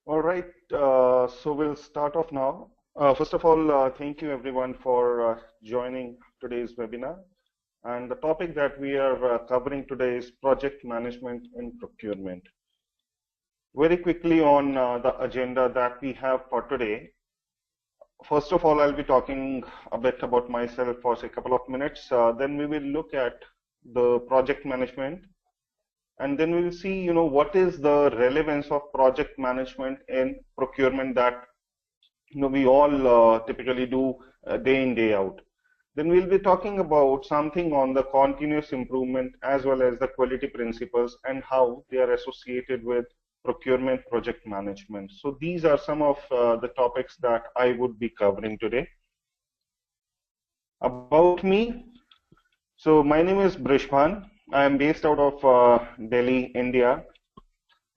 All right, so we'll start off now. First of all, thank you everyone for joining today's webinar. And the topic that we are covering today is project management in procurement. Very quickly on the agenda that we have for today. First of all, I'll be talking a bit about myself for a couple of minutes. Then we will look at the project management. And then we will see, what is the relevance of project management in procurement that, we all typically do day in, day out. Then we'll be talking about something on the continuous improvement as well as the quality principles and how they are associated with procurement project management. So these are some of the topics that I would be covering today. About me, so my name is Brishbhan. I am based out of Delhi, India.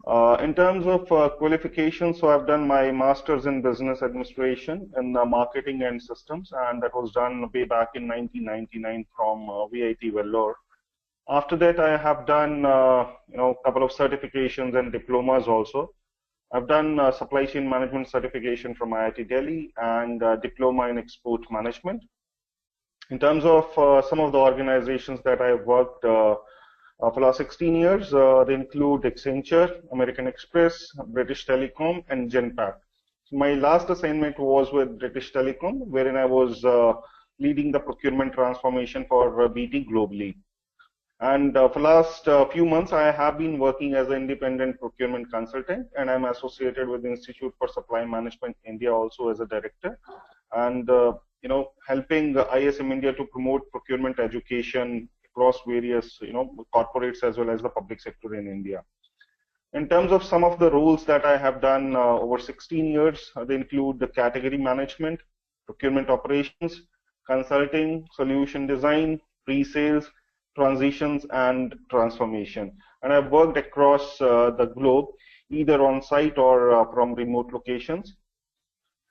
In terms of qualifications, so I've done my master's in business administration in marketing and systems, and that was done way back in 1999 from VIT Vellore. After that, I have done a couple of certifications and diplomas also. I've done supply chain management certification from IIT Delhi and diploma in export management. In terms of some of the organizations that I've worked for the last 16 years, they include Accenture, American Express, British Telecom, and Genpact. So my last assignment was with British Telecom, wherein I was leading the procurement transformation for BT globally. And for the last few months, I have been working as an independent procurement consultant, and I'm associated with the Institute for Supply Management India also as a director, and helping ISM-INDIA to promote procurement education across various corporates as well as the public sector in India. In terms of some of the roles that I have done over 16 years, they include the category management, procurement operations, consulting, solution design, pre-sales, transitions, and transformation. And I've worked across the globe, either on site or from remote locations.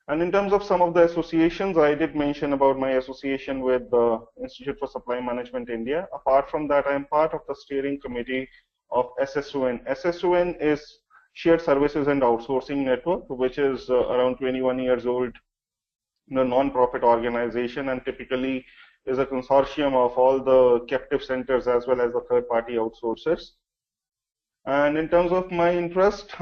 And in terms of some of the associations, I did mention about my association with the Institute for Supply Management India. Apart from that, I am part of the steering committee of SSON. SSON is Shared Services and Outsourcing Network, which is around 21 years old, non-profit organization, and typically is a consortium of all the captive centers as well as the third-party outsourcers. And in terms of my interest,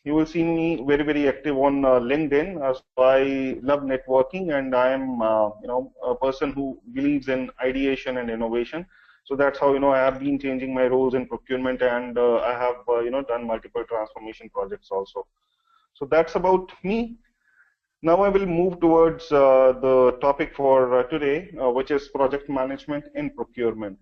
you will see me very, very active on LinkedIn. So I love networking, and I am, a person who believes in ideation and innovation. So that's how, I have been changing my roles in procurement, and I have, done multiple transformation projects also. So that's about me. Now I will move towards the topic for today, which is project management in procurement.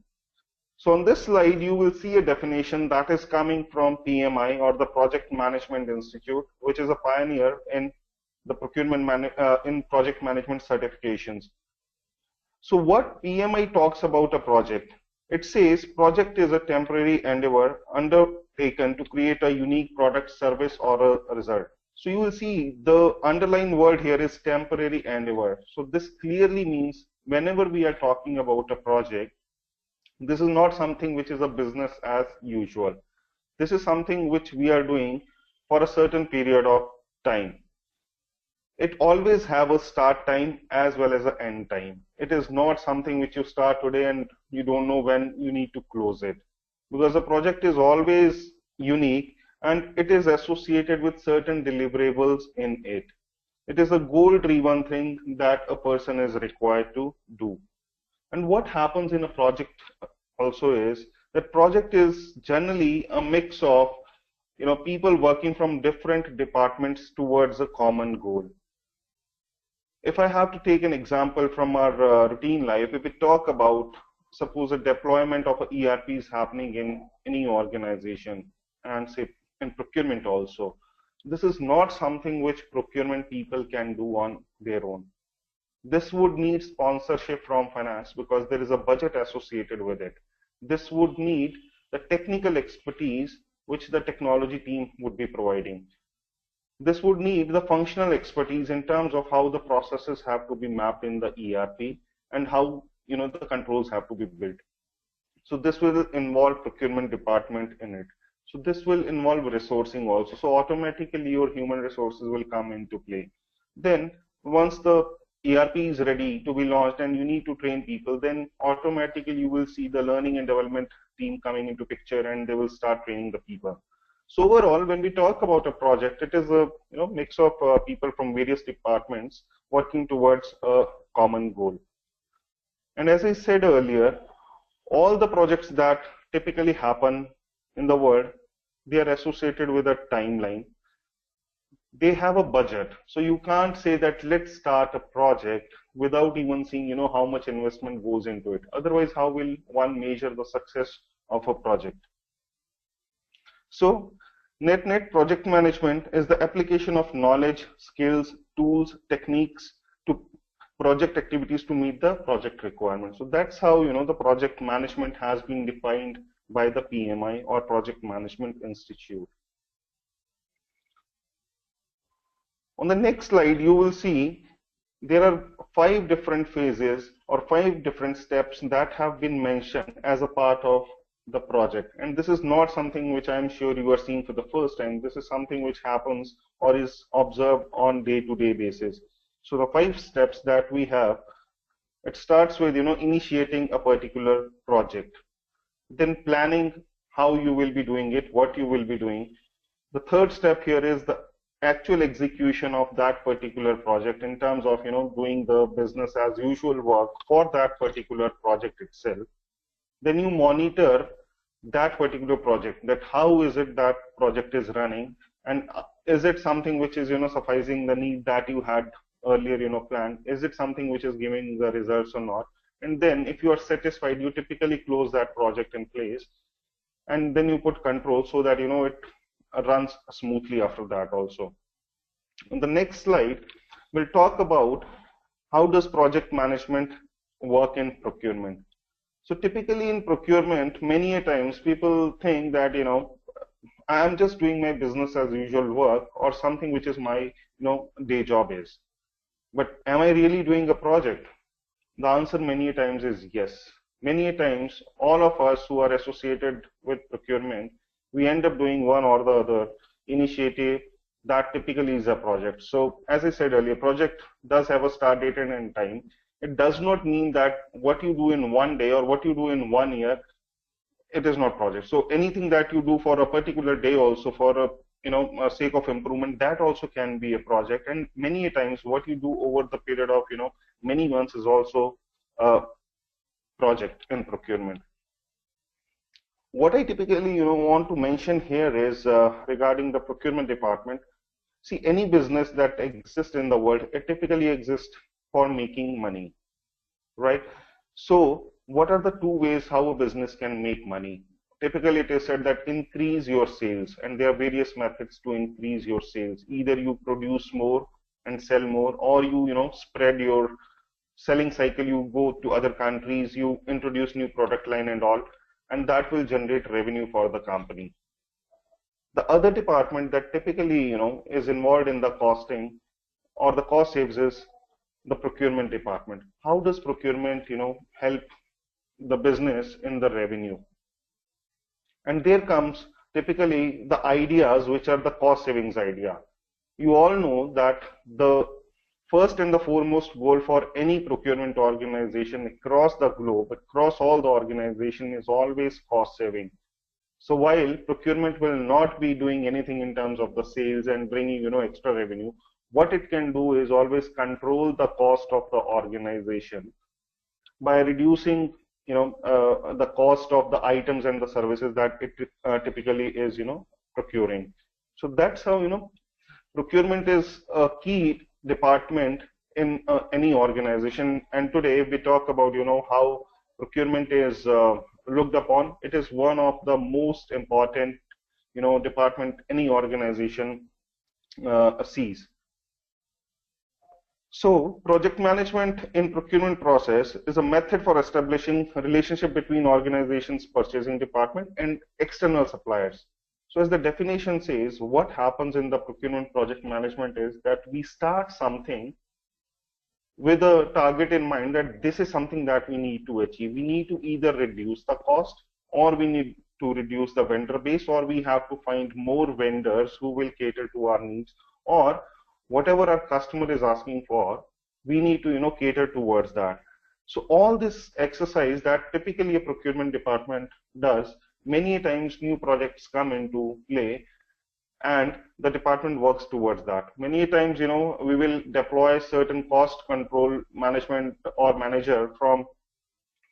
So on this slide, you will see a definition that is coming from PMI, or the Project Management Institute, which is a pioneer in the in project management certifications. So what PMI talks about a project? It says project is a temporary endeavor undertaken to create a unique product, service, or a result. So you will see the underlying word here is temporary endeavor. So this clearly means whenever we are talking about a project, this is not something which is a business as usual. This is something which we are doing for a certain period of time. It always have a start time as well as an end time. It is not something which you start today and you don't know when you need to close it, because the project is always unique and it is associated with certain deliverables in it. It is a goal-driven thing that a person is required to do. And what happens in a project also is that project is generally a mix of people working from different departments towards a common goal. If I have to take an example from our routine life, if we talk about, suppose a deployment of a ERP is happening in any organization, and say in procurement also, this is not something which procurement people can do on their own. This would need sponsorship from finance because there is a budget associated with it. This would need the technical expertise which the technology team would be providing. This would need the functional expertise in terms of how the processes have to be mapped in the ERP and how the controls have to be built. So this will involve procurement department in it. So this will involve resourcing also. So automatically your human resources will come into play. Then once the ERP is ready to be launched and you need to train people, then automatically you will see the learning and development team coming into picture and they will start training the people. So overall, when we talk about a project, it is a mix of people from various departments working towards a common goal. And as I said earlier, all the projects that typically happen in the world, they are associated with a timeline. They have a budget. So you can't say that let's start a project without even seeing, how much investment goes into it. Otherwise, how will one measure the success of a project? So net project management is the application of knowledge, skills, tools, techniques to project activities to meet the project requirements. So that's how the project management has been defined by the PMI or Project Management Institute. On the next slide, you will see there are 5 different phases or 5 different steps that have been mentioned as a part of the project. And this is not something which I'm sure you are seeing for the first time. This is something which happens or is observed on day-to-day basis. So the 5 steps that we have, it starts with initiating a particular project, then planning how you will be doing it, what you will be doing. The third step here is the actual execution of that particular project in terms of doing the business as usual work for that particular project itself. Then you monitor that particular project, that how is it that project is running, and is it something which is sufficing the need that you had earlier planned, is it something which is giving the results or not. And then if you are satisfied, you typically close that project in place, and then you put control so that it runs smoothly after that also. In the next slide, we'll talk about how does project management work in procurement. So typically in procurement, many a times people think that I'm just doing my business as usual work or something which is my day job is. But am I really doing a project? The answer many a times is yes. Many a times, all of us who are associated with procurement, we end up doing one or the other initiative that typically is a project. So as I said earlier, project does have a start date and end time. It does not mean that what you do in one day or what you do in 1 year, it is not project. So anything that you do for a particular day also for a sake of improvement, that also can be a project. And many a times what you do over the period of many months is also a project in procurement. What I typically want to mention here is regarding the procurement department. See, any business that exists in the world, it typically exists for making money, right? So what are the 2 ways how a business can make money? Typically it is said that increase your sales, and there are various methods to increase your sales. Either you produce more and sell more, or you spread your selling cycle, you go to other countries, you introduce new product line and all, and that will generate revenue for the company. The other department that typically is involved in the costing or the cost saves is the procurement department. How does procurement help the business in the revenue? And there comes typically the ideas which are the cost savings idea. You all know that the first and the foremost goal for any procurement organization across the globe, across all the organization, is always cost saving. So while procurement will not be doing anything in terms of the sales and bringing extra revenue, what it can do is always control the cost of the organization by reducing the cost of the items and the services that it typically is procuring. So that's how procurement is a key department in any organization. And today we talk about how procurement is looked upon. It is one of the most important department any organization sees. So project management in procurement process is a method for establishing a relationship between organizations, purchasing department and external suppliers. So as the definition says, what happens in the procurement project management is that we start something with a target in mind that this is something that we need to achieve. We need to either reduce the cost or we need to reduce the vendor base, or we have to find more vendors who will cater to our needs, or whatever our customer is asking for, we need to cater towards that. So all this exercise that typically a procurement department does, many times new projects come into play and the department works towards that. Many times, we will deploy certain cost control management or manager from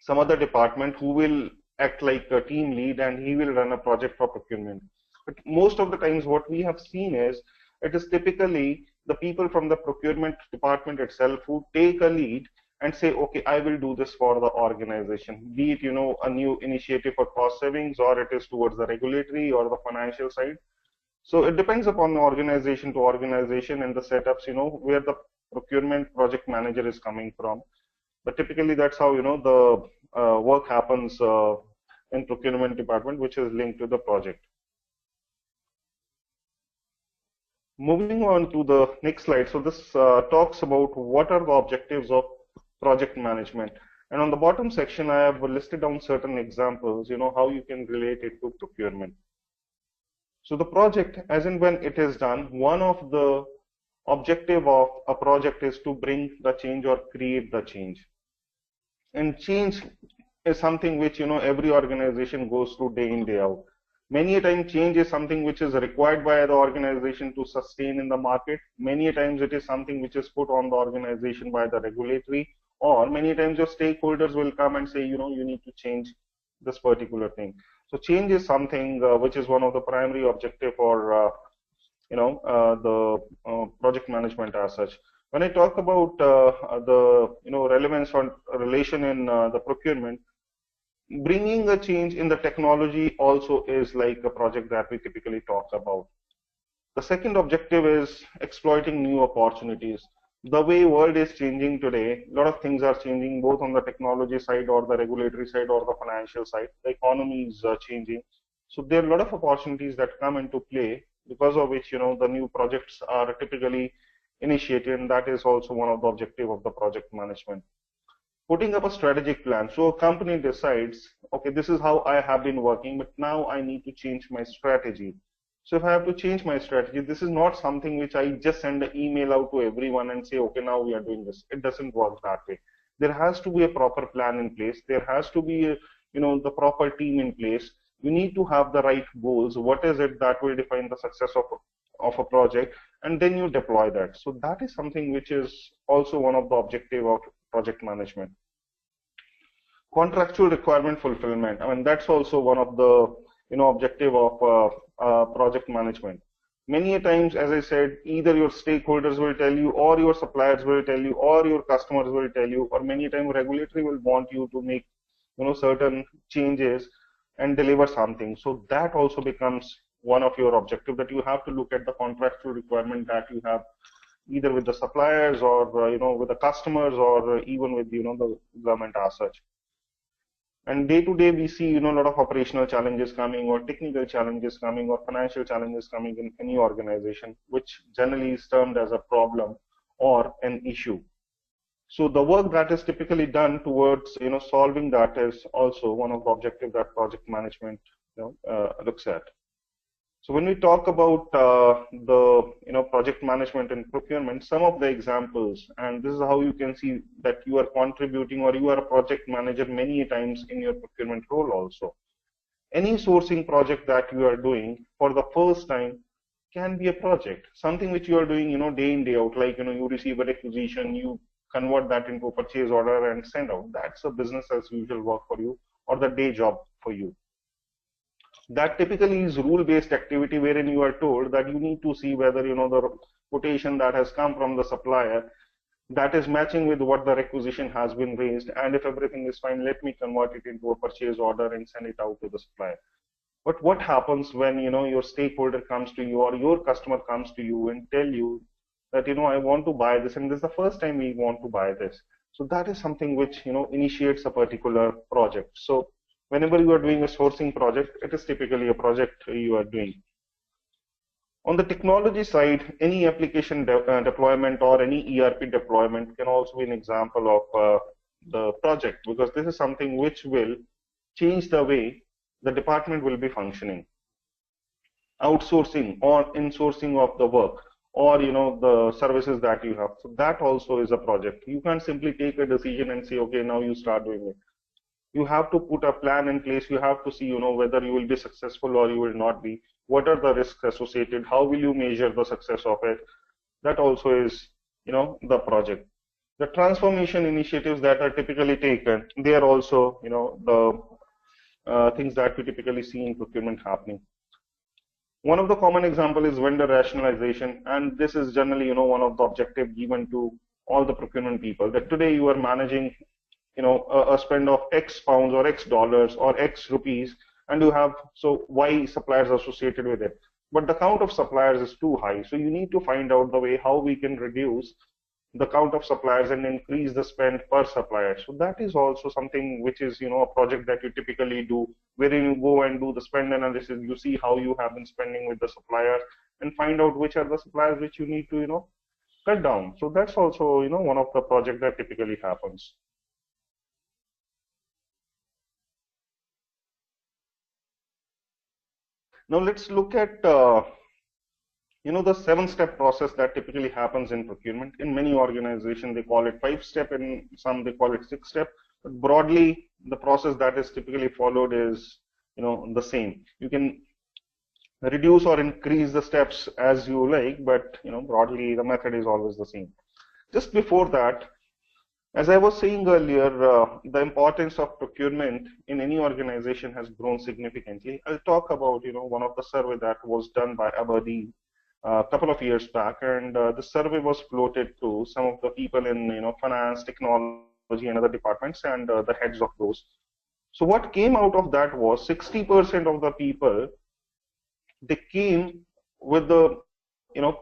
some other department who will act like a team lead, and he will run a project for procurement. But most of the times what we have seen is it is typically the people from the procurement department itself who take a lead and say, okay, I will do this for the organization, be it a new initiative for cost savings, or it is towards the regulatory or the financial side. So it depends upon the organization to organization and the setups, where the procurement project manager is coming from. But typically that's how the work happens in procurement department, which is linked to the project. Moving on to the next slide. So this talks about what are the objectives of project management. And on the bottom section, I have listed down certain examples, how you can relate it to procurement. So the project, as in when it is done, one of the objective of a project is to bring the change or create the change. And change is something which, every organization goes through day in, day out. Many a time change is something which is required by the organization to sustain in the market. Many a times it is something which is put on the organization by the regulatory, or many times your stakeholders will come and say, you need to change this particular thing. So change is something which is one of the primary objective for the project management as such. When I talk about the relevance or relation in the procurement, bringing a change in the technology also is like a project that we typically talk about. The second objective is exploiting new opportunities. The way world is changing today, a lot of things are changing both on the technology side or the regulatory side or the financial side. The economy is changing. So there are a lot of opportunities that come into play, because of which the new projects are typically initiated, and that is also one of the objectives of the project management. Putting up a strategic plan. So a company decides, okay, this is how I have been working, but now I need to change my strategy. So if I have to change my strategy, this is not something which I just send an email out to everyone and say, okay, now we are doing this. It doesn't work that way. There has to be a proper plan in place. There has to be, the proper team in place. You need to have the right goals. What is it that will define the success of a project? And then you deploy that. So that is something which is also one of the objectives of project management. Contractual requirement fulfillment. I mean, that's also one of the objective of project management. Many times, as I said, either your stakeholders will tell you, or your suppliers will tell you, or your customers will tell you, or many times regulatory will want you to make certain changes and deliver something. So that also becomes one of your objectives, that you have to look at the contractual requirement that you have either with the suppliers or with the customers, or even with the government as such. And day to day, we see a lot of operational challenges coming, or technical challenges coming, or financial challenges coming in any organization, which generally is termed as a problem or an issue. So the work that is typically done towards solving that is also one of the objectives that project management looks at. So when we talk about the project management and procurement, some of the examples, and this is how you can see that you are contributing, or you are a project manager many times in your procurement role also. Any sourcing project that you are doing for the first time can be a project, something which you are doing day in, day out, like you receive a requisition, you convert that into a purchase order and send out. That's a business as usual work for you, or the day job for you. That typically is rule-based activity, wherein you are told that you need to see whether the quotation that has come from the supplier, that is matching with what the requisition has been raised, and if everything is fine, let me convert it into a purchase order and send it out to the supplier. But what happens when your stakeholder comes to you, or your customer comes to you and tell you that I want to buy this, and this is the first time we want to buy this? So that is something which initiates a particular project. So whenever you are doing a sourcing project, it is typically a project you are doing. On the technology side, any application deployment or any ERP deployment can also be an example of the project, because this is something which will change the way the department will be functioning. Outsourcing or insourcing of the work, or the services that you have. So that also is a project. You can't simply take a decision and say, okay, now you start doing it. You have to put a plan in place. You have to see, whether you will be successful or you will not be. What are the risks associated? How will you measure the success of it? That also is, the project. The transformation initiatives that are typically taken, they are also, the things that we typically see in procurement happening. One of the common example is vendor rationalization, and this is generally, one of the objectives given to all the procurement people, that today you are managing, a spend of X pounds or X dollars or X rupees, and you have Y suppliers associated with it. But the count of suppliers is too high, so you need to find out the way how we can reduce the count of suppliers and increase the spend per supplier. So that is also something which is, a project that you typically do, wherein you go and do the spend analysis. You see how you have been spending with the suppliers and find out which are the suppliers which you need to, cut down. So that's also, one of the projects that typically happens. Now let's look at the 7-step process that typically happens in procurement. In many organizations, they call it 5-step, in some they call it 6-step. But broadly, the process that is typically followed is, the same. You can reduce or increase the steps as you like, but broadly the method is always the same. Just before that, as I was saying earlier, the importance of procurement in any organization has grown significantly. I'll talk about one of the survey that was done by Aberdeen a couple of years back, and the survey was floated to some of the people in finance, technology, and other departments, and the heads of those. So what came out of that was 60% of the people, they came with the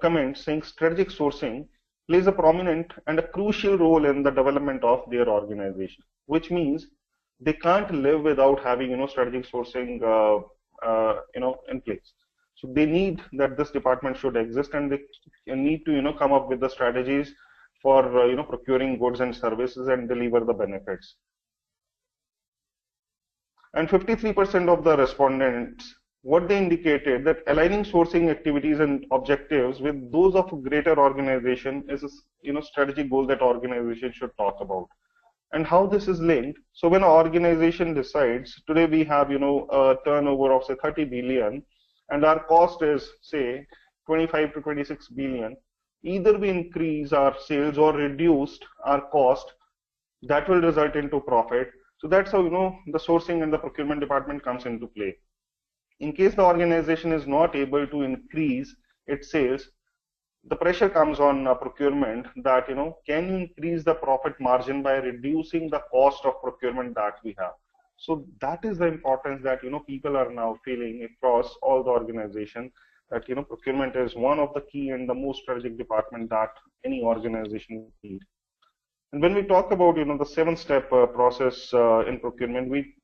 comment saying strategic sourcing plays a prominent and a crucial role in the development of their organization, which means they can't live without having strategic sourcing in place. So they need that this department should exist, and they need to come up with the strategies for procuring goods and services and deliver the benefits. And 53% of the respondents, what they indicated, that aligning sourcing activities and objectives with those of a greater organization is a strategic goal that organization should talk about. And how this is linked, so when an organization decides, today we have a turnover of say 30 billion, and our cost is say 25 to 26 billion, either we increase our sales or reduced our cost, that will result into profit. So that's how the sourcing and the procurement department comes into play. In case the organization is not able to increase its sales, the pressure comes on procurement that can you increase the profit margin by reducing the cost of procurement that we have. So that is the importance that people are now feeling across all the organization, that procurement is one of the key and the most strategic department that any organization needs. And when we talk about the 7-step process in procurement, we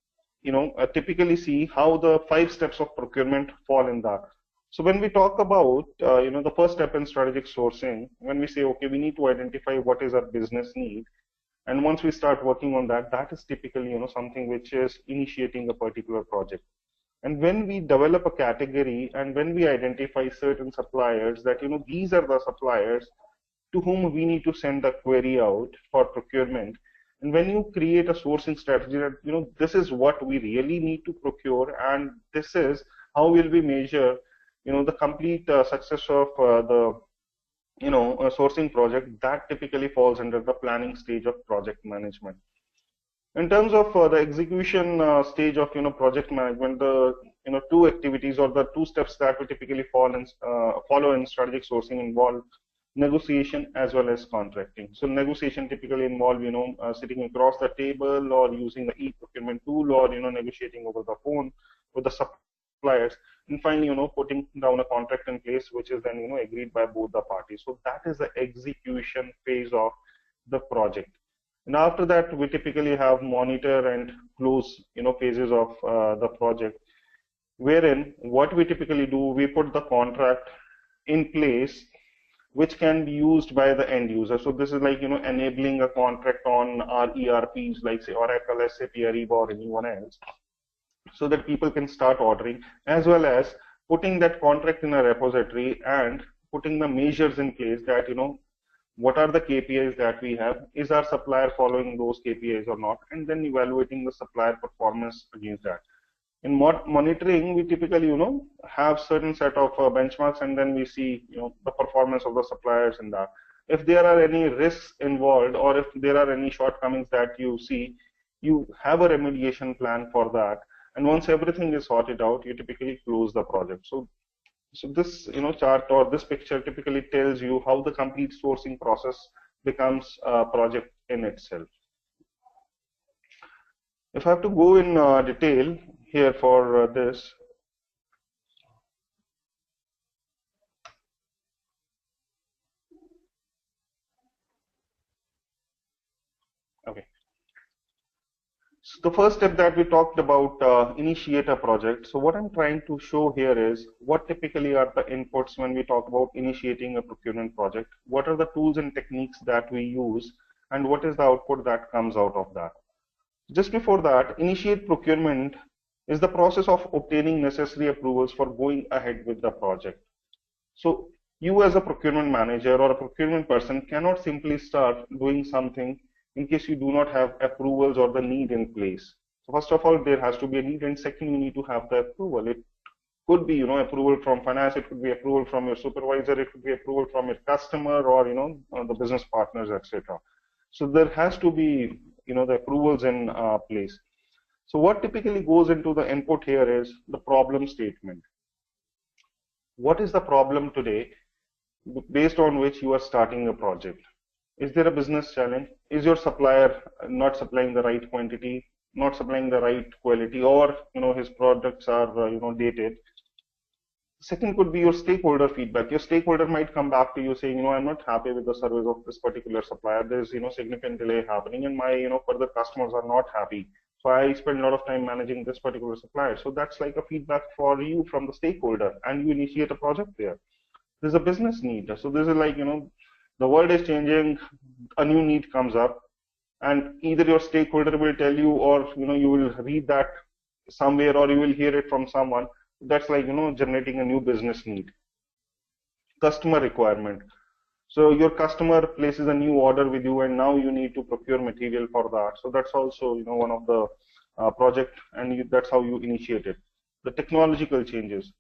typically see how the 5 steps of procurement fall in that. So when we talk about the first step in strategic sourcing, when we say okay, we need to identify what is our business need, and once we start working on that, that is typically something which is initiating a particular project. And when we develop a category and when we identify certain suppliers, that these are the suppliers to whom we need to send the query out for procurement. And when you create a sourcing strategy that this is what we really need to procure, and this is how will we measure the complete success of the a sourcing project, that typically falls under the planning stage of project management. In terms of the execution stage of project management, the 2 activities or the 2 steps that we typically follow in strategic sourcing involve negotiation as well as contracting. So negotiation typically involve sitting across the table or using the e-procurement tool, or negotiating over the phone with the suppliers, and finally putting down a contract in place which is then agreed by both the parties. So that is the execution phase of the project. And after that, we typically have monitor and close phases of the project, wherein what we typically do, we put the contract in place which can be used by the end user. So this is like enabling a contract on our ERPs like say Oracle, SAP, Ariba, or anyone else. so that people can start ordering, as well as putting that contract in a repository and putting the measures in place that, what are the KPIs that we have? Is our supplier following those KPIs or not? And then evaluating the supplier performance against that. In monitoring, we typically, have certain set of benchmarks, and then we see, the performance of the suppliers in that. If there are any risks involved, or if there are any shortcomings that you see, you have a remediation plan for that. And once everything is sorted out, you typically close the project. So this, chart or this picture typically tells you how the complete sourcing process becomes a project in itself. If I have to go in detail here for this, okay. So the first step that we talked about, initiate a project. So what I'm trying to show here is what typically are the inputs when we talk about initiating a procurement project. What are the tools and techniques that we use, and what is the output that comes out of that? Just before that, initiate procurement is the process of obtaining necessary approvals for going ahead with the project. So you as a procurement manager or a procurement person cannot simply start doing something in case you do not have approvals or the need in place. So first of all, there has to be a need, and second, you need to have the approval. It could be, approval from finance, it could be approval from your supervisor, it could be approval from your customer or, the business partners, etc. So there has to be, the approvals in place. So what typically goes into the input here is the problem statement. What is the problem today based on which you are starting a project? Is there a business challenge? Is your supplier not supplying the right quantity, not supplying the right quality, or his products are dated? Second could be your stakeholder feedback. Your stakeholder might come back to you saying, I'm not happy with the service of this particular supplier. There's significant delay happening, and my further customers are not happy. So I spend a lot of time managing this particular supplier. So that's like a feedback for you from the stakeholder, and you initiate a project there. There's a business need. So this is like, the world is changing, a new need comes up, and either your stakeholder will tell you, or you will read that somewhere, or you will hear it from someone. That's like, generating a new business need. Customer requirement. So your customer places a new order with you, and now you need to procure material for that. So that's also, one of the project, and that's how you initiate it. The technological changes.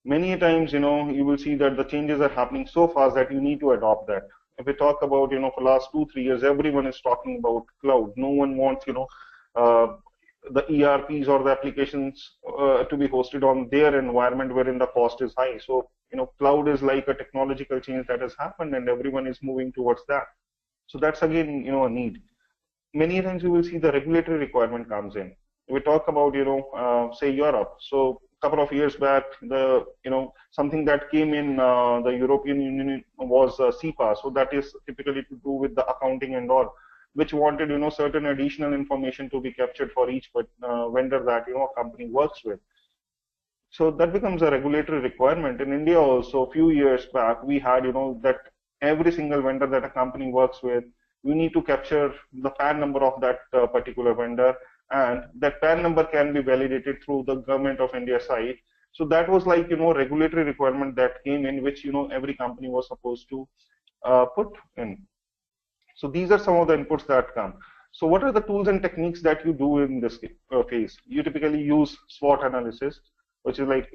Many times, you will see that the changes are happening so fast that you need to adopt that. If we talk about, for last 2-3 years, everyone is talking about cloud. No one wants, the ERPs or the applications to be hosted on their environment wherein the cost is high. So, cloud is like a technological change that has happened, and everyone is moving towards that. So that's again, a need. Many times you will see the regulatory requirement comes in. We talk about, say Europe. So a couple of years back, something that came in the European Union was SEPA. So that is typically to do with the accounting and all, which wanted, certain additional information to be captured for each vendor that, a company works with. So that becomes a regulatory requirement. In India also, a few years back, we had, that every single vendor that a company works with, we need to capture the PAN number of that particular vendor, and that PAN number can be validated through the Government of India site. So that was like, regulatory requirement that came in, which, every company was supposed to put in. So these are some of the inputs that come. So what are the tools and techniques that you do in this phase? You typically use SWOT analysis, which is like,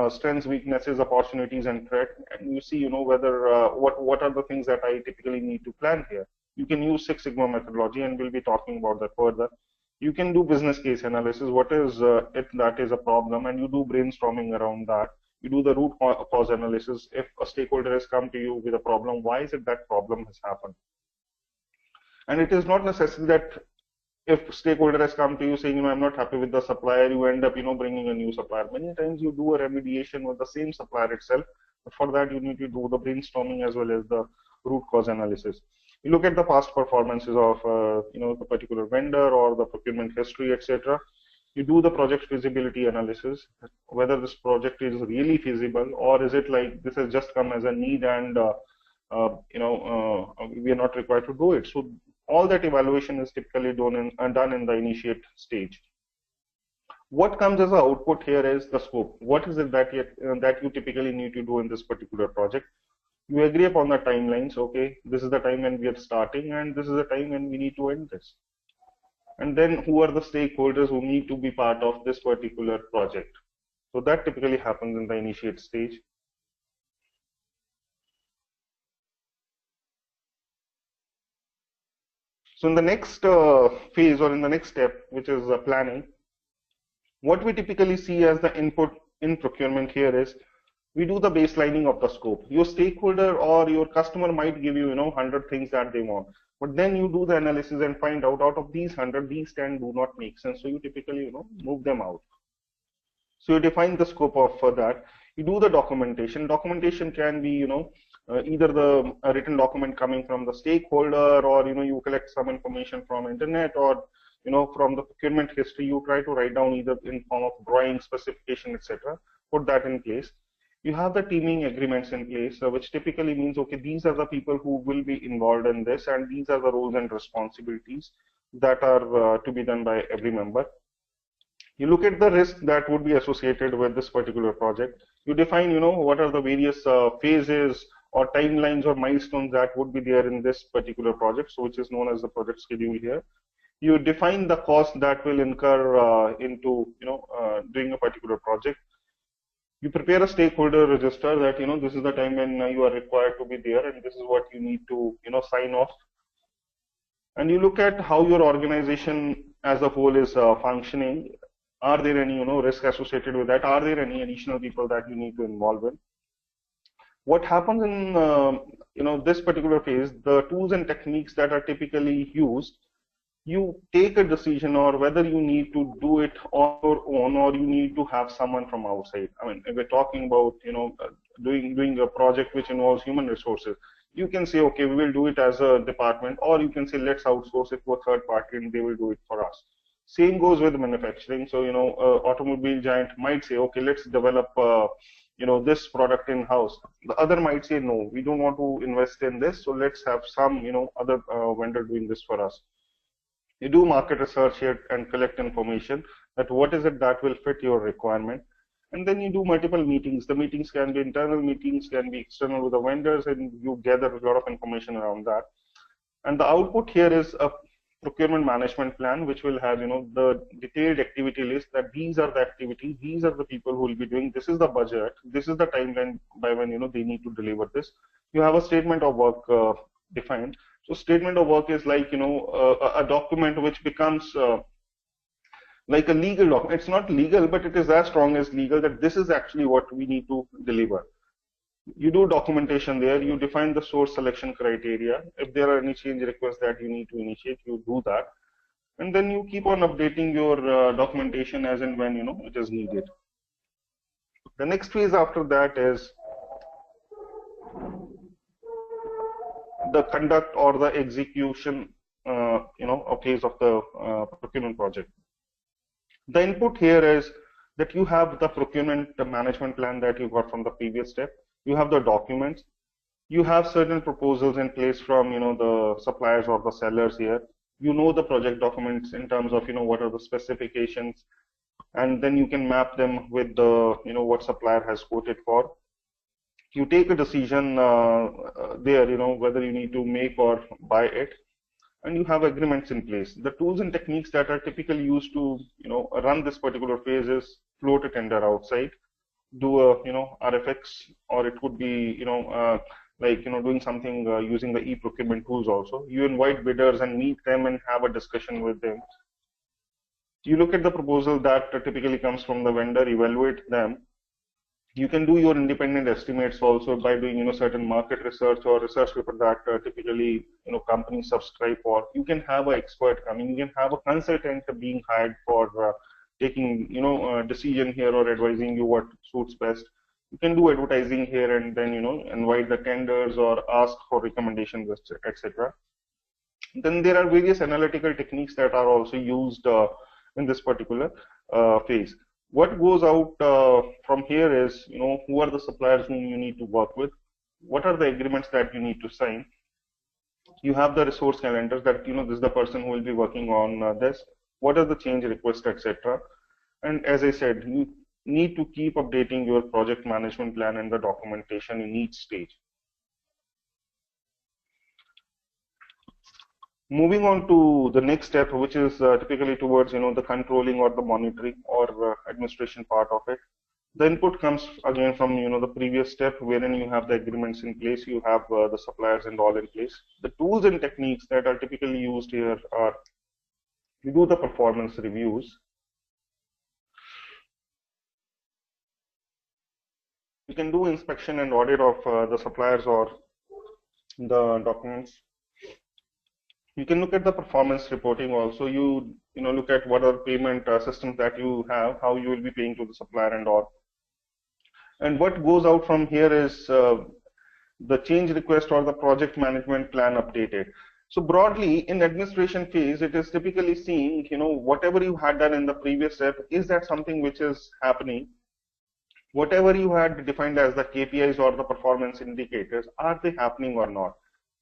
strengths, weaknesses, opportunities, and threat. And you see, whether what are the things that I typically need to plan here. You can use Six Sigma methodology, and we'll be talking about that further. You can do business case analysis. What is it that is a problem, and you do brainstorming around that. You do the root cause analysis. If a stakeholder has come to you with a problem, why is it that problem has happened? And it is not necessary that if stakeholder has come to you saying, I'm not happy with the supplier, you end up, bringing a new supplier. Many times you do a remediation with the same supplier itself, but for that you need to do the brainstorming as well as the root cause analysis. You look at the past performances of, the particular vendor or the procurement history, etc. You do the project feasibility analysis, whether this project is really feasible, or is it like this has just come as a need and we are not required to do it. So all that evaluation is typically done in the initiate stage. What comes as an output here is the scope. What is it that you typically need to do in this particular project? You agree upon the timelines. Okay, this is the time when we are starting, and this is the time when we need to end this. And then who are the stakeholders who need to be part of this particular project? So that typically happens in the initiate stage. So in the next phase, or in the next step, which is planning, what we typically see as the input in procurement here is we do the baselining of the scope. Your stakeholder or your customer might give you, 100 things that they want, but then you do the analysis and find out of these 100, these 10 do not make sense. So you typically, move them out. So you define the scope of for that. You do the documentation. Documentation can be, either the written document coming from the stakeholder, or you collect some information from internet, or from the procurement history. You try to write down either in form of drawing, specification, etc. Put that in place. You have the teaming agreements in place, which typically means, okay, these are the people who will be involved in this, and these are the roles and responsibilities that are to be done by every member. You look at the risk that would be associated with this particular project. You define, what are the various phases or timelines or milestones that would be there in this particular project, so which is known as the project schedule here. You define the cost that will incur into, doing a particular project. You prepare a stakeholder register that, this is the time when you are required to be there, and this is what you need to, sign off. And you look at how your organization as a whole is functioning. Are there any, risk associated with that? Are there any additional people that you need to involve in? What happens in, this particular phase, the tools and techniques that are typically used, you take a decision or whether you need to do it on your own or you need to have someone from outside. I mean, if we're talking about, doing a project which involves human resources, you can say, okay, we will do it as a department, or you can say, let's outsource it to a third party and they will do it for us. Same goes with manufacturing. So, automobile giant might say, okay, let's develop, this product in-house. The other might say, no, we don't want to invest in this, so let's have some, other vendor doing this for us. You do market research here and collect information that what is it that will fit your requirement. And then you do multiple meetings. The meetings can be internal meetings, can be external with the vendors, and you gather a lot of information around that. And the output here is a procurement management plan, which will have, the detailed activity list that these are the activities, these are the people who will be doing, this is the budget, this is the timeline by when, they need to deliver this. You have a statement of work defined. So statement of work is like, a document which becomes like a legal document. It's not legal, but it is as strong as legal that this is actually what we need to deliver. You do documentation there, you define the source selection criteria. If there are any change requests that you need to initiate, you do that. And then you keep on updating your documentation as and when, it is needed. The next phase after that is the conduct or the execution, a phase of the procurement project. The input here is that you have the procurement management plan that you got from the previous step. You have the documents. You have certain proposals in place from, the suppliers or the sellers here. You know the project documents in terms of, what are the specifications, and then you can map them with the, what supplier has quoted for. You take a decision there, whether you need to make or buy it, and you have agreements in place. The tools and techniques that are typically used to, run this particular phase is float a tender outside, do a, RFX, or it could be, doing something using the e-procurement tools also. You invite bidders and meet them and have a discussion with them. You look at the proposal that typically comes from the vendor, evaluate them. You can do your independent estimates also by doing, certain market research or research paper that typically, companies subscribe for. You can have an expert coming. You can have a consultant being hired for taking, decision here or advising you what suits best. You can do advertising here and then, invite the tenders or ask for recommendations, etc. Then there are various analytical techniques that are also used in this particular phase. What goes out from here is, who are the suppliers whom you need to work with? What are the agreements that you need to sign? You have the resource calendars that, this is the person who will be working on this. What are the change requests, etc. And as I said, you need to keep updating your project management plan and the documentation in each stage. Moving on to the next step, which is typically towards the controlling or the monitoring or administration part of it. The input comes again from the previous step, wherein you have the agreements in place, you have the suppliers and all in place. The tools and techniques that are typically used here are, you do the performance reviews. You can do inspection and audit of the suppliers or the documents. You can look at the performance reporting also. You look at what are payment systems that you have, how you will be paying to the supplier and all. And what goes out from here is the change request or the project management plan updated. So broadly, in administration phase, it is typically seeing, whatever you had done in the previous step, is that something which is happening? Whatever you had defined as the KPIs or the performance indicators, are they happening or not?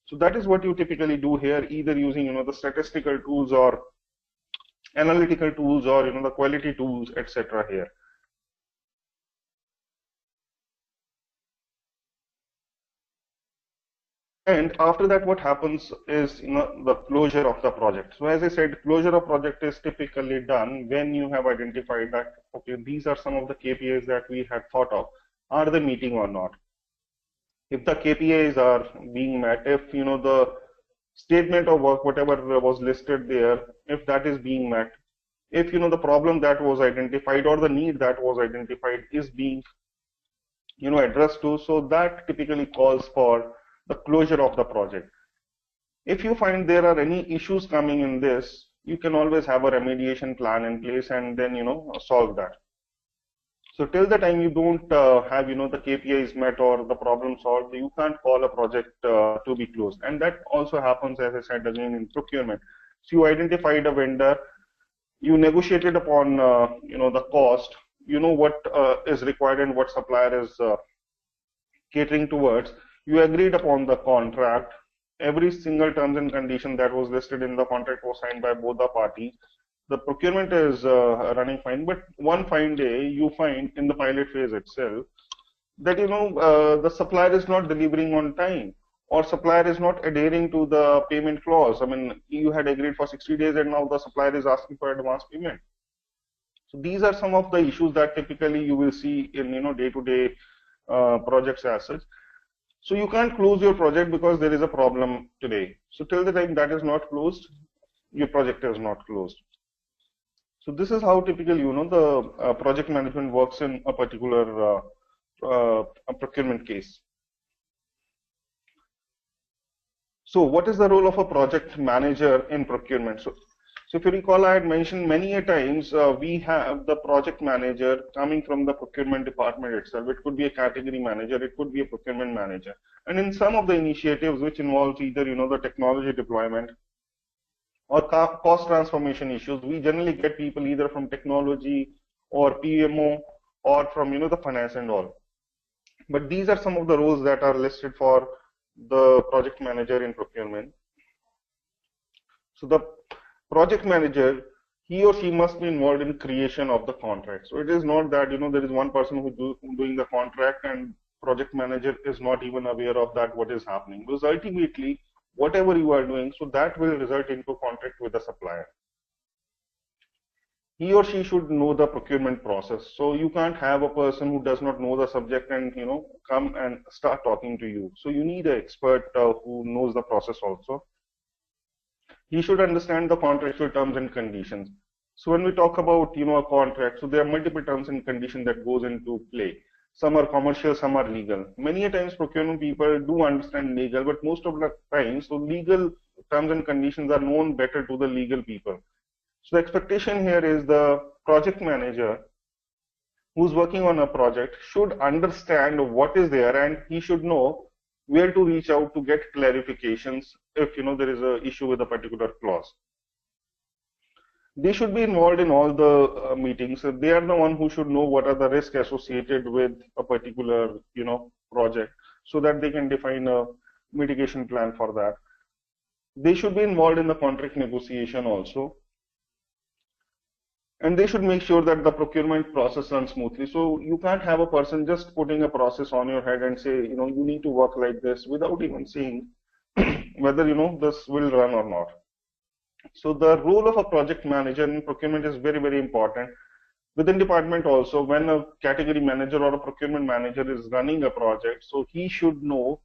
So that is what you typically do here, either using, the statistical tools or analytical tools or, the quality tools, etc. here. And after that, what happens is, the closure of the project. So as I said, closure of project is typically done when you have identified that, okay, these are some of the KPIs that we had thought of. Are they meeting or not? If the KPIs are being met, if, the statement of work, whatever was listed there, if that is being met, if, the problem that was identified or the need that was identified is being, addressed to, so that typically calls for the closure of the project. If you find there are any issues coming in this, you can always have a remediation plan in place and then, solve that. So till the time you don't have, the KPIs met or the problem solved, you can't call a project to be closed. And that also happens, as I said, again in procurement. So you identified a vendor, you negotiated upon, the cost, what is required and what supplier is catering towards. You agreed upon the contract. Every single terms and condition that was listed in the contract was signed by both the parties. The procurement is running fine, but one fine day you find in the pilot phase itself that the supplier is not delivering on time, or supplier is not adhering to the payment clause. I mean, you had agreed for 60 days and now the supplier is asking for advance payment. So these are some of the issues that typically you will see in day-to-day projects as such. So you can't close your project because there is a problem today. So till the time that is not closed, your project is not closed. So this is how typically the project management works in a particular procurement case. So what is the role of a project manager in procurement? So if you recall, I had mentioned many a times we have the project manager coming from the procurement department itself. It could be a category manager, it could be a procurement manager. And in some of the initiatives which involves either the technology deployment or cost transformation issues, we generally get people either from technology or PMO or from the finance and all. But these are some of the roles that are listed for the project manager in procurement. So the project manager, he or she must be involved in creation of the contract. So it is not that there is one person who's doing the contract and project manager is not even aware of that what is happening, because ultimately whatever you are doing, so that will result into contract with the supplier. He or she should know the procurement process. So you can't have a person who does not know the subject and come and start talking to you. So you need an expert who knows the process also. He should understand the contractual terms and conditions. So when we talk about a contract, so there are multiple terms and conditions that goes into play. Some are commercial, some are legal. Many a times procurement people do understand legal, but most of the times, so legal terms and conditions are known better to the legal people. So the expectation here is the project manager who's working on a project should understand what is there, and he should know where to reach out to get clarifications if there is an issue with a particular clause. They should be involved in all the meetings. So they are the one who should know what are the risks associated with a particular project, so that they can define a mitigation plan for that. They should be involved in the contract negotiation also. And they should make sure that the procurement process runs smoothly. So you can't have a person just putting a process on your head and say, you need to work like this without even seeing whether, this will run or not. So the role of a project manager in procurement is very, very important. Within department also, when a category manager or a procurement manager is running a project, so he should know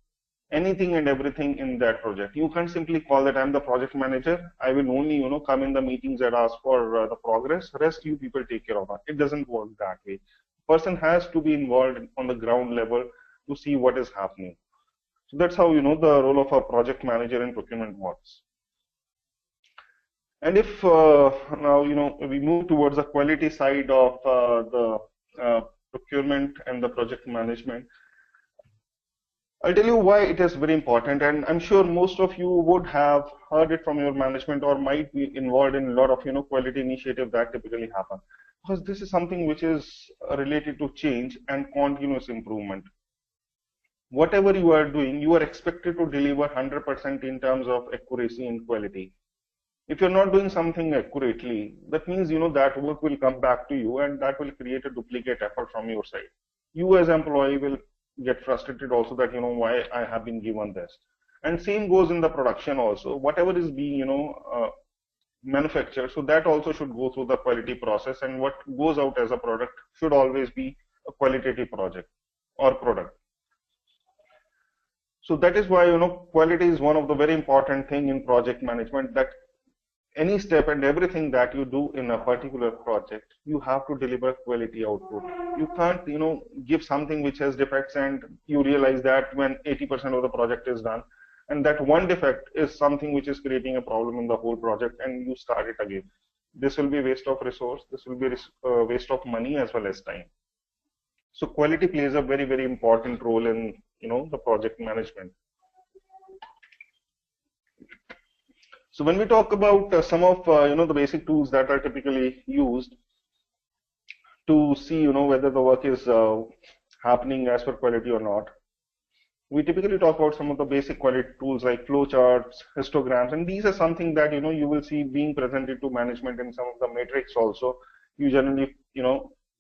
anything and everything in that project. You can't simply call that I'm the project manager. I will only, come in the meetings and ask for the progress. Rest you people take care of that. It doesn't work that way. Person has to be involved on the ground level to see what is happening. So that's how, the role of a project manager in procurement works. And if now, we move towards the quality side of the procurement and the project management, I'll tell you why it is very important, and I'm sure most of you would have heard it from your management or might be involved in a lot of quality initiatives that typically happen, because this is something which is related to change and continuous improvement. Whatever you are doing, you are expected to deliver 100% in terms of accuracy and quality. If you're not doing something accurately, that means that work will come back to you, and that will create a duplicate effort from your side. You as employee will get frustrated also that why I have been given this. And same goes in the production also. Whatever is being manufactured, so that also should go through the quality process, and what goes out as a product should always be a qualitative project or product. So that is why quality is one of the very important thing in project management, that any step and everything that you do in a particular project, you have to deliver quality output. You can't, give something which has defects and you realize that when 80% of the project is done, and that one defect is something which is creating a problem in the whole project, and you start it again. This will be waste of resource. This will be waste of money as well as time. So quality plays a very, very important role in, the project management. So when we talk about some of the basic tools that are typically used to see whether the work is happening as per quality or not, we typically talk about some of the basic quality tools like flowcharts, histograms, and these are something that you will see being presented to management in some of the metrics also. You generally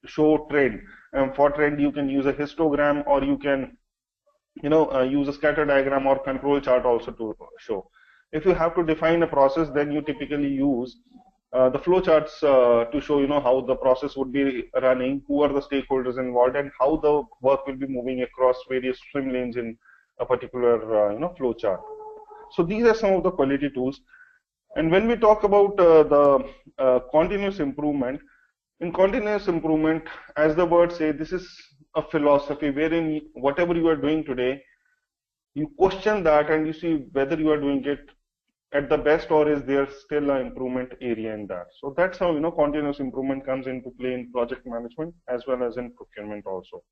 show trend, and for trend you can use a histogram, or you can use a scatter diagram or control chart also to show. If you have to define a process, then you typically use the flowcharts to show how the process would be running, who are the stakeholders involved, and how the work will be moving across various swim lanes in a particular flowchart. So these are some of the quality tools. And when we talk about the continuous improvement, in continuous improvement, as the word says, this is a philosophy wherein whatever you are doing today, you question that and you see whether you are doing it at the best, or is there still an improvement area in that. So that's how continuous improvement comes into play in project management as well as in procurement also.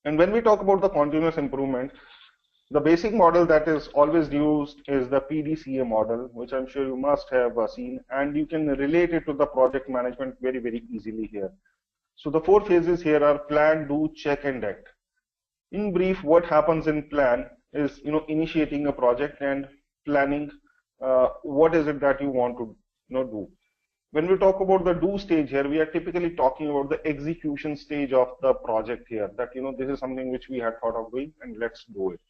And when we talk about the continuous improvement, the basic model that is always used is the PDCA model, which I'm sure you must have seen, and you can relate it to the project management very, very easily here. So the 4 phases here are plan, do, check, and act. In brief, what happens in plan is initiating a project and planning what is it that you want to do. When we talk about the do stage here, we are typically talking about the execution stage of the project here, that this is something which we had thought of doing and let's do it.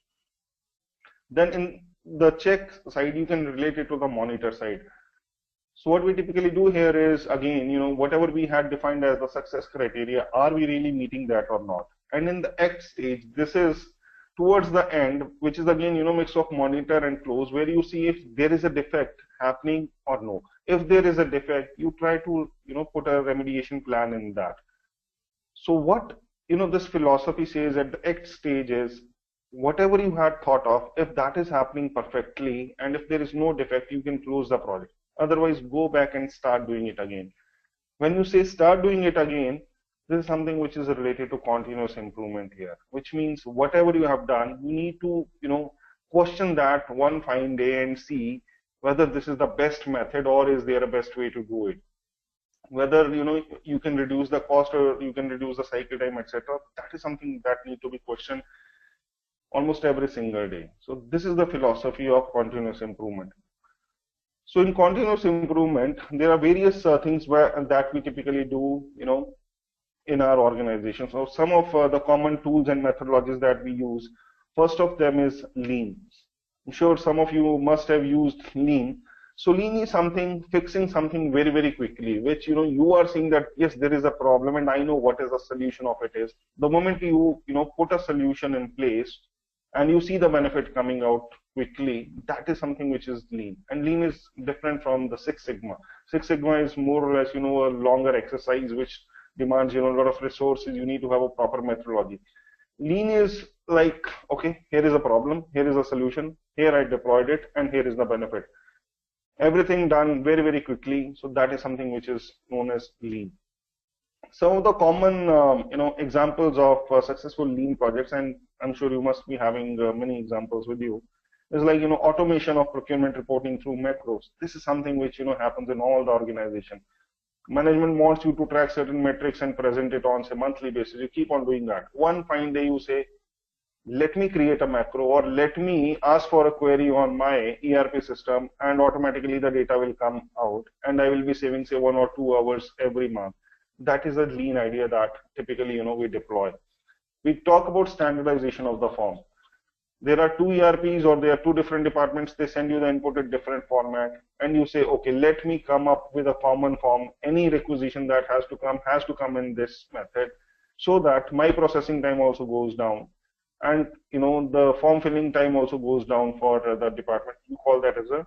Then in the check side, you can relate it to the monitor side. So what we typically do here is, again, whatever we had defined as the success criteria, are we really meeting that or not? And in the act stage, this is towards the end, which is again, mix of monitor and close, where you see if there is a defect happening or no. If there is a defect, you try to, put a remediation plan in that. So what, this philosophy says at the act stage is, whatever you had thought of, if that is happening perfectly, and if there is no defect, you can close the project. Otherwise, go back and start doing it again. When you say start doing it again, this is something which is related to continuous improvement here, which means whatever you have done, you need to, question that one fine day and see whether this is the best method or is there a best way to do it. Whether, you can reduce the cost or you can reduce the cycle time, etc. That is something that needs to be questioned almost every single day. So this is the philosophy of continuous improvement. So in continuous improvement, there are various things that we typically do, in our organization. So some of the common tools and methodologies that we use, first of them is lean. I'm sure some of you must have used lean. So lean is something, fixing something very, very quickly, which, you are seeing that, yes, there is a problem and I know what is the solution of it is. The moment you, put a solution in place and you see the benefit coming out quickly, that is something which is lean. And lean is different from the Six Sigma. Six Sigma is more or less, a longer exercise which demands, a lot of resources. You need to have a proper methodology. Lean is like, okay, here is a problem, here is a solution, here I deployed it, and here is the benefit. Everything done very, very quickly. So that is something which is known as lean. Some of the common, examples of successful lean projects, and I'm sure you must be having many examples with you, is like, automation of procurement reporting through macros. This is something which, happens in all the organization. Management wants you to track certain metrics and present it on, say, monthly basis. You keep on doing that. One fine day you say, let me create a macro, or let me ask for a query on my ERP system, and automatically the data will come out, and I will be saving, say, 1 or 2 hours every month. That is a lean idea that typically, we deploy. We talk about standardization of the form. There are 2 ERPs or there are 2 different departments. They send you the input in different format, and you say, okay, let me come up with a common form. Any requisition that has to come in this method, so that my processing time also goes down, and the form filling time also goes down for the department. You call that as a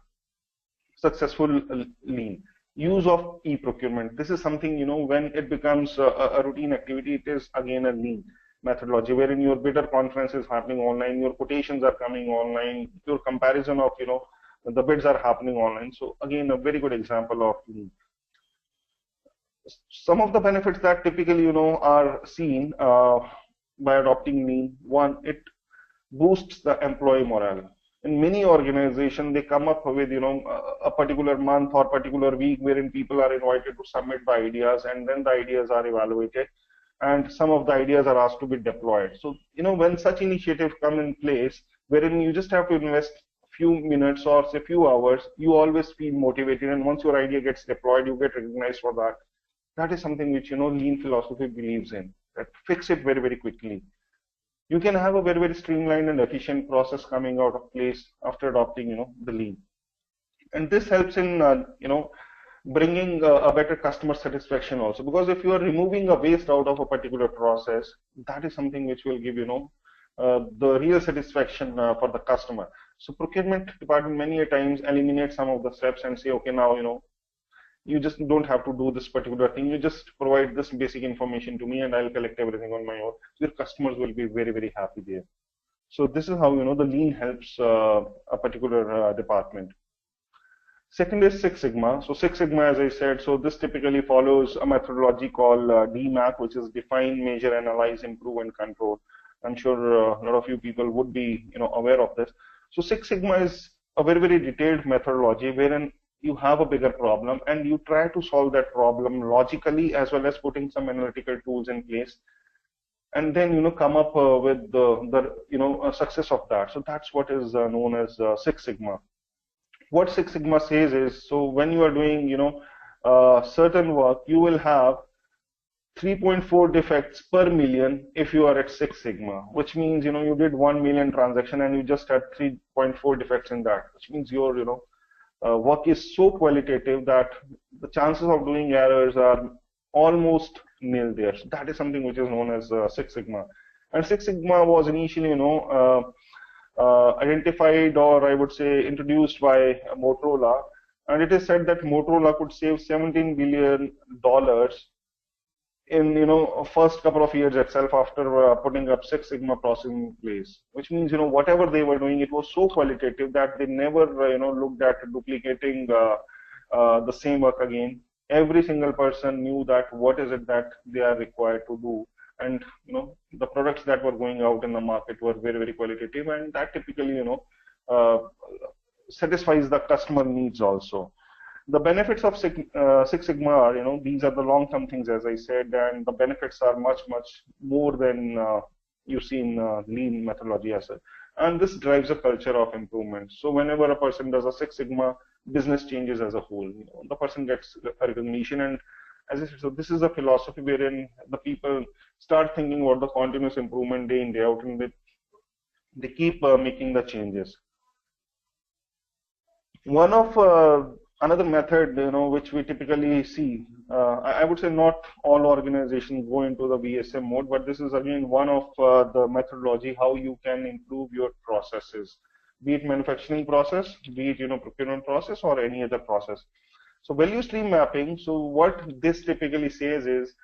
successful lean. Use of e-procurement. This is something, when it becomes a routine activity, it is again a lean methodology, wherein your bidder conference is happening online, your quotations are coming online, your comparison of, the bids are happening online. So again, a very good example of lean. Some of the benefits that typically, are seen by adopting lean. One, it boosts the employee morale. In many organizations, they come up with, a particular month or particular week wherein people are invited to submit the ideas, and then the ideas are evaluated, and some of the ideas are asked to be deployed. So, when such initiatives come in place, wherein you just have to invest a few minutes or say few hours, you always feel motivated, and once your idea gets deployed, you get recognized for that. That is something which, lean philosophy believes in, that fix it very, very quickly. You can have a very, very streamlined and efficient process coming out of place after adopting, the lean. And this helps in, bringing a better customer satisfaction also, because if you are removing a waste out of a particular process, that is something which will give, the real satisfaction for the customer. So procurement department many a times eliminate some of the steps and say, okay, now, you just don't have to do this particular thing. You just provide this basic information to me and I'll collect everything on my own. Your customers will be very, very happy there. So this is how, the lean helps a particular department. Second is Six Sigma. So Six Sigma, as I said, so this typically follows a methodology called DMAP, which is define, measure, analyze, improve, and control. I'm sure a lot of you people would be, aware of this. So Six Sigma is a very, very detailed methodology wherein you have a bigger problem and you try to solve that problem logically, as well as putting some analytical tools in place, and then come up with the success of that. So that's what is known as Six Sigma. What Six Sigma says is, so when you are doing certain work, you will have 3.4 defects per million if you are at Six Sigma, which means you did 1 million transaction and you just had 3.4 defects in that, which means your work is so qualitative that the chances of doing errors are almost nil there. So that is something which is known as Six Sigma. And Six Sigma was initially, identified, or I would say introduced by Motorola. And it is said that Motorola could save $17 billion in, first couple of years itself after putting up Six Sigma process in place, which means, whatever they were doing, it was so qualitative that they never, looked at duplicating the same work again. Every single person knew that what is it that they are required to do. And, the products that were going out in the market were very, very qualitative, and that typically, satisfies the customer needs also. The benefits of Six Sigma are, these are the long-term things, as I said, and the benefits are much, much more than you see in lean methodology as well. And this drives a culture of improvement. So whenever a person does a Six Sigma, business changes as a whole. The person gets a recognition, and as I said, so this is a philosophy wherein the people start thinking about the continuous improvement day in day out, and they keep making the changes. One of another method, which we typically see, I would say not all organizations go into the VSM mode, but this is again one of the methodology how you can improve your processes, be it manufacturing process, be it procurement process, or any other process. So value stream mapping. So what this typically says is,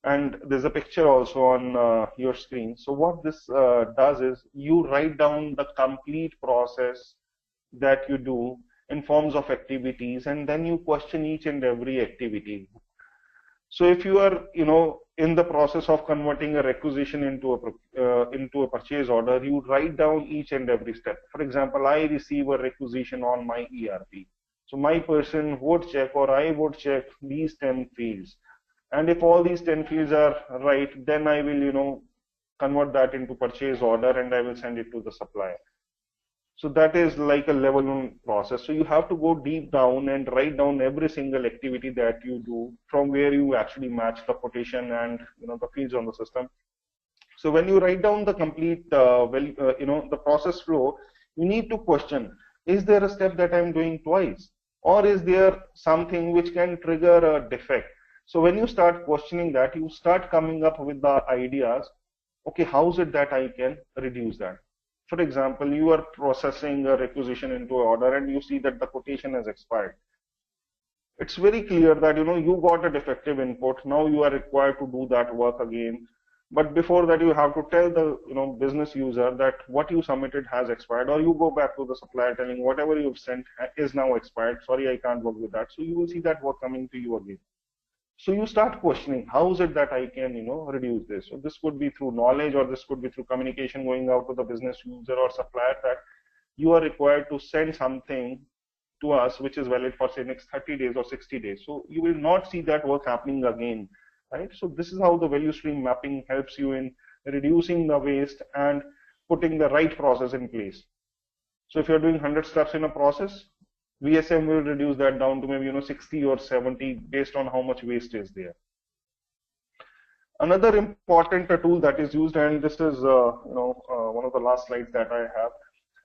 and there's a picture also on your screen. So what this does is you write down the complete process that you do in forms of activities, and then you question each and every activity. So if you are, in the process of converting a requisition into a purchase order, you write down each and every step. For example, I receive a requisition on my ERP. So my person would check, or I would check these 10 fields. And if all these 10 fields are right, then I will, convert that into purchase order and I will send it to the supplier. So that is like a level 1 process. So you have to go deep down and write down every single activity that you do from where you actually match the quotation and the fields on the system. So when you write down the complete the process flow, you need to question, is there a step that I'm doing twice, or is there something which can trigger a defect? So when you start questioning that, you start coming up with the ideas, okay, how is it that I can reduce that? For example, you are processing a requisition into an order and you see that the quotation has expired. It's very clear that you got a defective input. Now you are required to do that work again. But before that, you have to tell the business user that what you submitted has expired, or you go back to the supplier telling whatever you've sent is now expired. Sorry, I can't work with that. So you will see that work coming to you again. So you start questioning, how is it that I can, reduce this? So this could be through knowledge, or this could be through communication going out to the business user or supplier that you are required to send something to us which is valid for say next 30 days or 60 days. So you will not see that work happening again, right? So this is how the value stream mapping helps you in reducing the waste and putting the right process in place. So if you're doing 100 steps in a process, VSM will reduce that down to maybe 60 or 70 based on how much waste is there. Another important tool that is used, and this is one of the last slides that I have,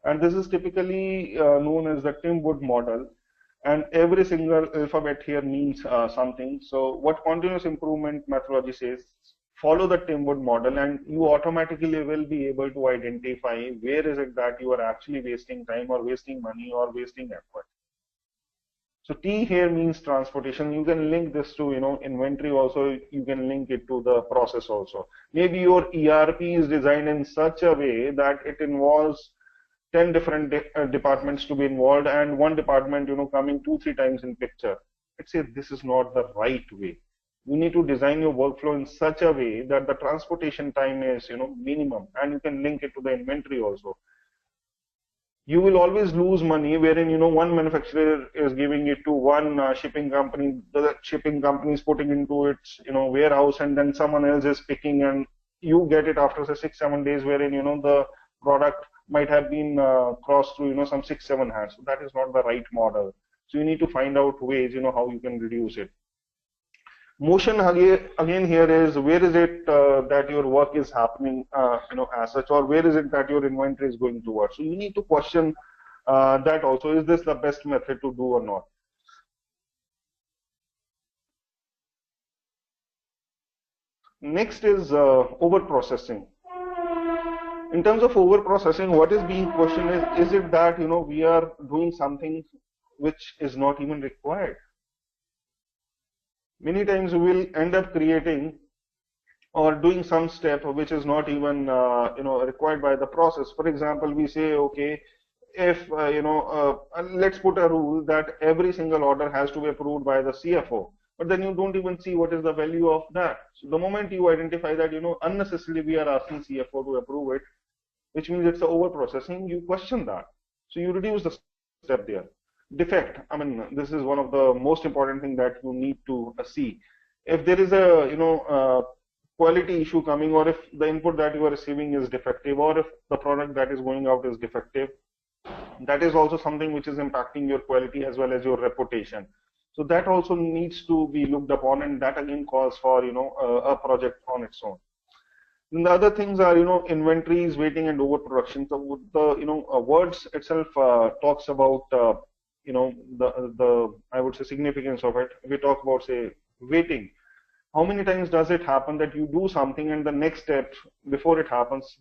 and this is typically known as the TIMWOOD model, and every single alphabet here means something. So what continuous improvement methodology says, follow the TIMWOOD model and you automatically will be able to identify where is it that you are actually wasting time or wasting money or wasting effort. So T here means transportation. You can link this to inventory also. You can link it to the process also. Maybe your ERP is designed in such a way that it involves 10 different departments to be involved, and one department coming 2-3 times in picture. Let's say this is not the right way. You need to design your workflow in such a way that the transportation time is minimum, and you can link it to the inventory also. You will always lose money wherein one manufacturer is giving it to one shipping company, the shipping company is putting into its warehouse, and then someone else is picking, and you get it after say 6-7 days, wherein the product might have been crossed through some 6-7 hands. So that is not the right model. So you need to find out ways how you can reduce it. Motion again here is, where is it that your work is happening as such, or where is it that your inventory is going towards? So you need to question that also. Is this the best method to do or not? Next is over processing. In terms of over processing, what is being questioned is it that we are doing something which is not even required? Many times we will end up creating or doing some step which is not even required by the process. For example, we say, okay, if let's put a rule that every single order has to be approved by the CFO, but then you don't even see what is the value of that. So the moment you identify that unnecessarily we are asking CFO to approve it, which means it's the over processing, you question that. So you reduce the step there. Defect, I mean, this is one of the most important thing that you need to see. If there is a quality issue coming, or if the input that you are receiving is defective, or if the product that is going out is defective, that is also something which is impacting your quality as well as your reputation. So that also needs to be looked upon, and that again calls for, a project on its own. And the other things are, inventories, waiting, and overproduction. So the words itself talks about, the I would say significance of it. We talk about, say, waiting. How many times does it happen that you do something and the next step before it happens,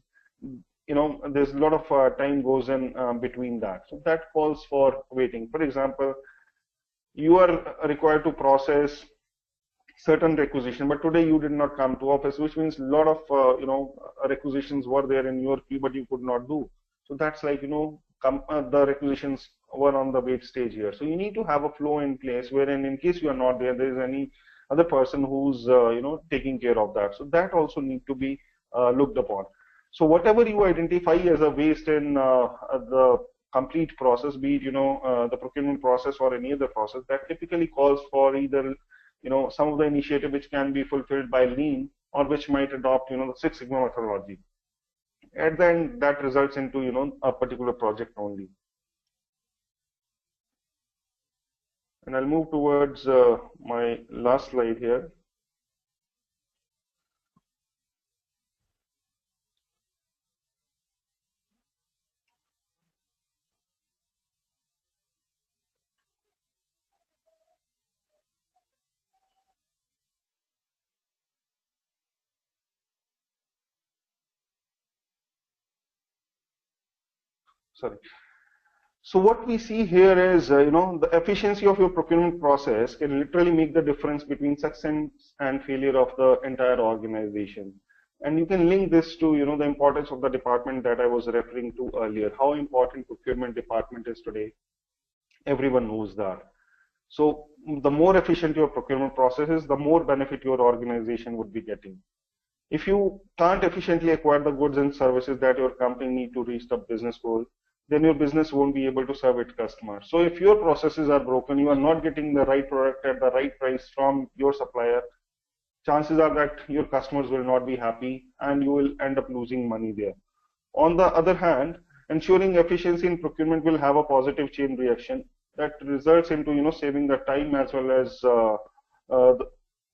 there's a lot of time goes in between that. So that calls for waiting. For example, you are required to process certain requisition, but today you did not come to office, which means a lot of requisitions were there in your queue, but you could not do. So that's like, the requisitions were on the wait stage here. So you need to have a flow in place wherein in case you are not there, there is any other person who's taking care of that. So that also need to be looked upon. So whatever you identify as a waste in the complete process, be it the procurement process or any other process, that typically calls for either some of the initiative which can be fulfilled by lean, or which might adopt the Six Sigma methodology. At the end, that results into a particular project only. And I'll move towards my last slide here. Sorry. So what we see here is, the efficiency of your procurement process can literally make the difference between success and failure of the entire organization. And you can link this to, the importance of the department that I was referring to earlier. How important procurement department is today, everyone knows that. So the more efficient your procurement process is, the more benefit your organization would be getting. If you can't efficiently acquire the goods and services that your company need to reach the business goal, then your business won't be able to serve its customers. So if your processes are broken, you are not getting the right product at the right price from your supplier, chances are that your customers will not be happy and you will end up losing money there. On the other hand, ensuring efficiency in procurement will have a positive chain reaction that results into saving the time as well as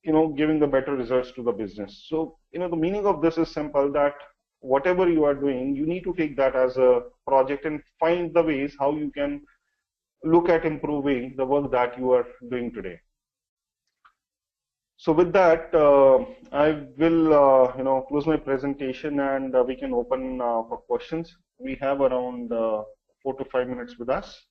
giving the better results to the business. So the meaning of this is simple, that whatever you are doing, you need to take that as a project and find the ways how you can look at improving the work that you are doing today. So with that, I will close my presentation, and we can open for questions. We have around 4 to 5 minutes with us.